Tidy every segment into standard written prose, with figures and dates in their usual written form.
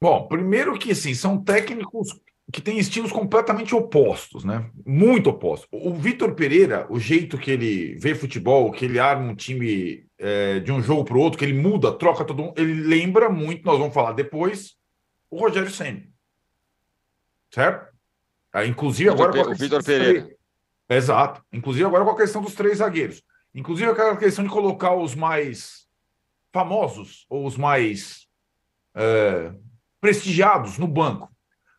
Bom, primeiro que assim, são técnicos que têm estilos completamente opostos, né? Muito opostos. O Vitor Pereira, o jeito que ele vê futebol, que ele arma um time de um jogo para o outro, que ele muda, troca todo mundo, ele lembra muito, nós vamos falar depois, o Rogério Ceni, certo? Inclusive agora com a O questão Vitor dos Pereira. três. Exato. Inclusive agora com a questão dos três zagueiros. Inclusive aquela questão de colocar os mais famosos ou os mais prestigiados no banco.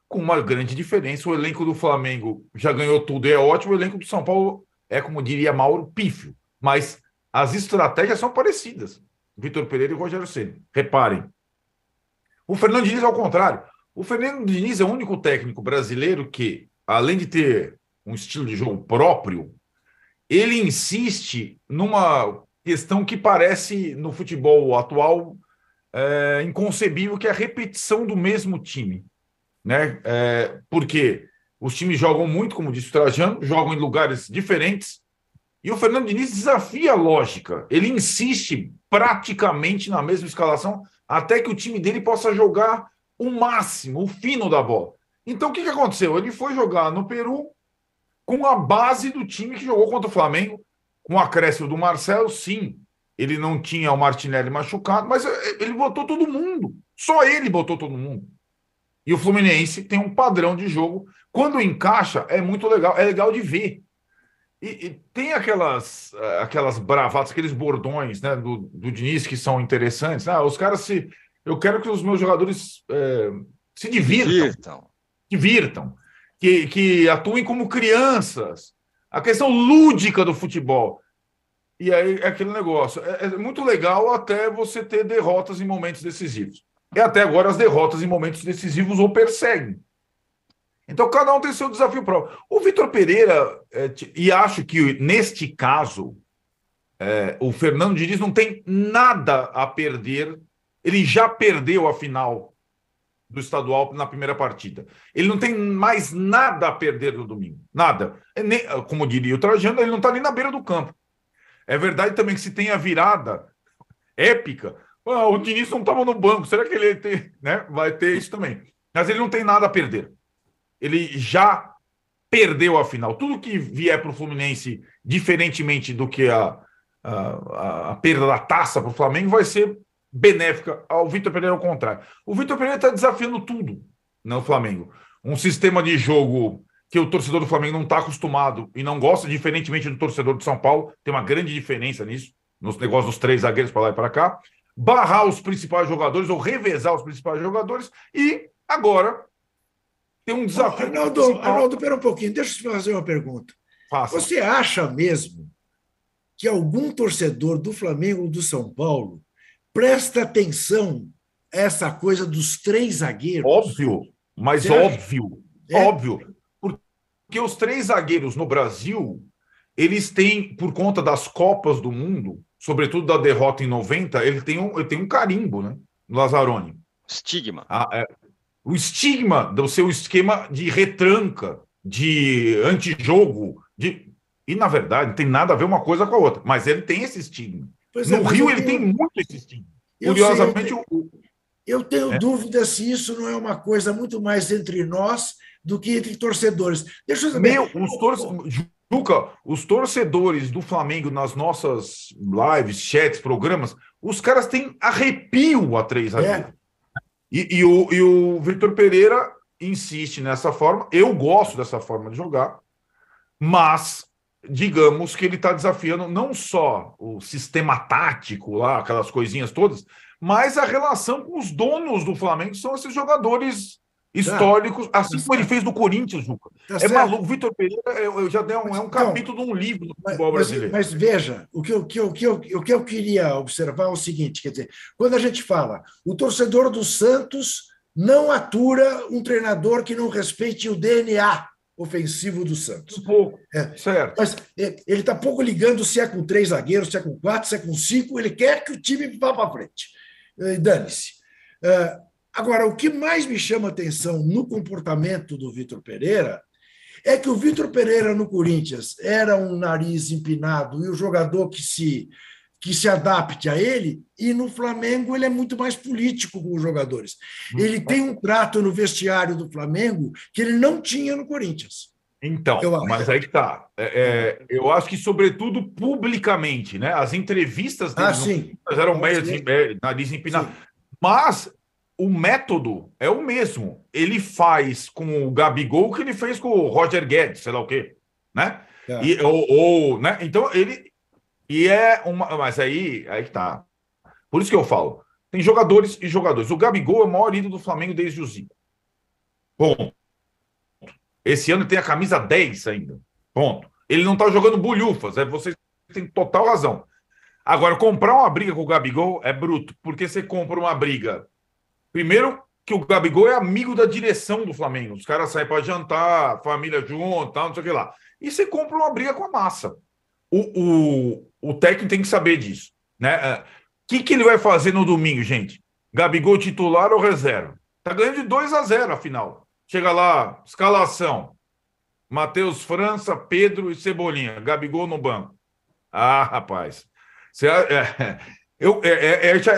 Com uma grande diferença, o elenco do Flamengo já ganhou tudo e é ótimo, o elenco do São Paulo é, como diria Mauro, pífio. Mas as estratégias são parecidas. Vitor Pereira e Rogério Ceni. Reparem. O Fernando Diniz, ao contrário. O Fernando Diniz é o único técnico brasileiro que, além de ter um estilo de jogo próprio, ele insiste numa questão que parece, no futebol atual, inconcebível, que é a repetição do mesmo time, né? Porque os times jogam muito, como disse o Trajano, jogam em lugares diferentes, e o Fernando Diniz desafia a lógica. Ele insiste praticamente na mesma escalação até que o time dele possa jogar o máximo, o fino da bola. Então, o que aconteceu? Ele foi jogar no Peru com a base do time que jogou contra o Flamengo, com o acréscimo do Marcelo, sim. Ele não tinha o Martinelli machucado, mas ele botou todo mundo. Só ele botou todo mundo. E o Fluminense tem um padrão de jogo. Quando encaixa, é muito legal. É legal de ver. E tem aquelas bravatas, aqueles bordões, né, do Diniz que são interessantes. Os caras se. Eu quero que os meus jogadores se divirtam, Divirtam. divirtam, que atuem como crianças. A questão lúdica do futebol. E aí é aquele negócio. É muito legal até você ter derrotas em momentos decisivos. E até agora as derrotas em momentos decisivos o perseguem. Então, cada um tem seu desafio próprio. O Vitor Pereira, e acho que neste caso, o Fernando Diniz não tem nada a perder. Ele já perdeu a final do estadual na primeira partida. Ele não tem mais nada a perder no domingo. Nada. Como diria o Trajano, ele não está nem na beira do campo. É verdade também que se tem a virada épica, o Diniz não estava no banco. Será que ele vai ter isso também? Mas ele não tem nada a perder. Ele já perdeu a final. Tudo que vier para o Fluminense, diferentemente do que a perda da taça para o Flamengo, vai ser benéfica ao Vitor Pereira, ao contrário. O Vitor Pereira está desafiando tudo no Flamengo. Um sistema de jogo que o torcedor do Flamengo não está acostumado e não gosta, diferentemente do torcedor do São Paulo. Tem uma grande diferença nisso, nos negócios dos três zagueiros para lá e para cá. Barrar os principais jogadores ou revezar os principais jogadores e agora tem um desafio Arnaldo, espera um pouquinho, deixa eu te fazer uma pergunta. Faça. Você acha mesmo que algum torcedor do Flamengo ou do São Paulo presta atenção a essa coisa dos três zagueiros? Óbvio, mas Você óbvio, acha? óbvio. Porque os três zagueiros no Brasil, eles têm, por conta das Copas do Mundo, sobretudo da derrota em 90, ele tem um carimbo, né? No Lazzaroni. Estigma. O estigma do seu esquema de retranca, de antijogo, e, na verdade, não tem nada a ver uma coisa com a outra, mas ele tem esse estigma. No Rio, ele tem muito esse estigma. Curiosamente, eu tenho dúvida se isso não é uma coisa muito mais entre nós do que entre torcedores. Deixa eu saber. Juca, os torcedores do Flamengo nas nossas lives, chats, programas, os caras têm arrepio a três zagueiros. E o Vitor Pereira insiste nessa forma. Eu gosto dessa forma de jogar, mas digamos que ele está desafiando não só o sistema tático lá, aquelas coisinhas todas, mas a relação com os donos do Flamengo, que são esses jogadores históricos, assim como ele fez no Corinthians, Juca. Maluco. O Vitor Pereira já deu um capítulo de um livro do futebol brasileiro. Mas veja, o que eu queria observar é o seguinte, quer dizer, quando a gente fala, o torcedor do Santos não atura um treinador que não respeite o DNA ofensivo do Santos. Um pouco, certo. Mas ele está pouco ligando se é com 3 zagueiros, se é com 4, se é com 5, ele quer que o time vá para frente. Dane-se. Agora, o que mais me chama atenção no comportamento do Vitor Pereira é que o Vitor Pereira no Corinthians era um nariz empinado e o jogador que que se adapte a ele, e no Flamengo ele é muito mais político com os jogadores. Ele tem um trato no vestiário do Flamengo que ele não tinha no Corinthians. Então, mas aí que tá. Eu acho que, sobretudo, publicamente, né? As entrevistas dele eram meio nariz empinado. Mas o método é o mesmo. Ele faz com o Gabigol o que ele fez com o Roger Guedes, sei lá o quê, né? Né? Então, ele... Mas aí que tá. Por isso que eu falo. Tem jogadores e jogadores. O Gabigol é o maior ídolo do Flamengo desde o Zico. Bom. Esse ano tem a camisa 10 ainda. Ponto. Ele não tá jogando bulhufas. Vocês têm total razão. Agora, comprar uma briga com o Gabigol é bruto. Porque você compra uma briga... Primeiro, que o Gabigol é amigo da direção do Flamengo. Os caras saem para jantar, família junto, tal, não sei o que lá. E você compra uma briga com a massa. O técnico tem que saber disso, né? O que ele vai fazer no domingo, gente? Gabigol titular ou reserva? Tá ganhando de 2-0 a final. Chega lá, escalação. Matheus França, Pedro e Cebolinha. Gabigol no banco. Ah, rapaz.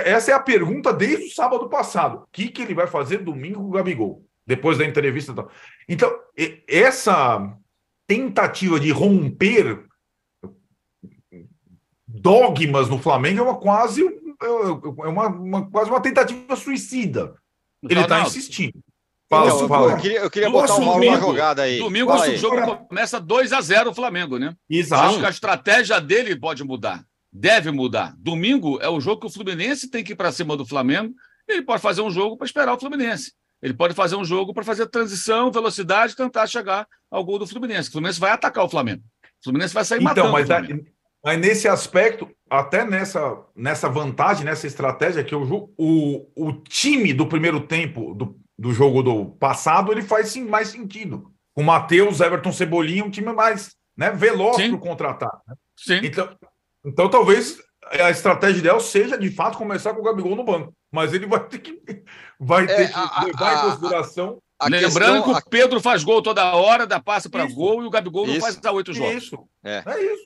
Essa é a pergunta desde o sábado passado. O que ele vai fazer domingo com o Gabigol? Depois da entrevista. Então, essa tentativa de romper dogmas no Flamengo é quase uma tentativa suicida. Ele está insistindo. Eu queria botar o Mauro na jogada aí. Domingo o jogo começa 2-0 o Flamengo, né? Exato. Acho que a estratégia dele pode mudar. Deve mudar. Domingo é o jogo que o Fluminense tem que ir para cima do Flamengo. Ele pode fazer um jogo para esperar o Fluminense. Ele pode fazer um jogo para fazer transição, velocidade, tentar chegar ao gol do Fluminense. O Fluminense vai atacar o Flamengo. O Fluminense vai sair matando o Flamengo. Mas nesse aspecto, até nessa vantagem, nessa estratégia, que o time do primeiro tempo do jogo do passado, ele faz sim, mais sentido. Com o Matheus, Everton, Cebolinha, um time mais, né, veloz para o contra-ataque. Né? Sim. Então, talvez a estratégia ideal seja, de fato, começar com o Gabigol no banco. Mas ele vai ter que levar em consideração... Lembrando que o Pedro faz gol toda hora, dá passe para gol, e o Gabigol não faz há 8 jogos. É isso.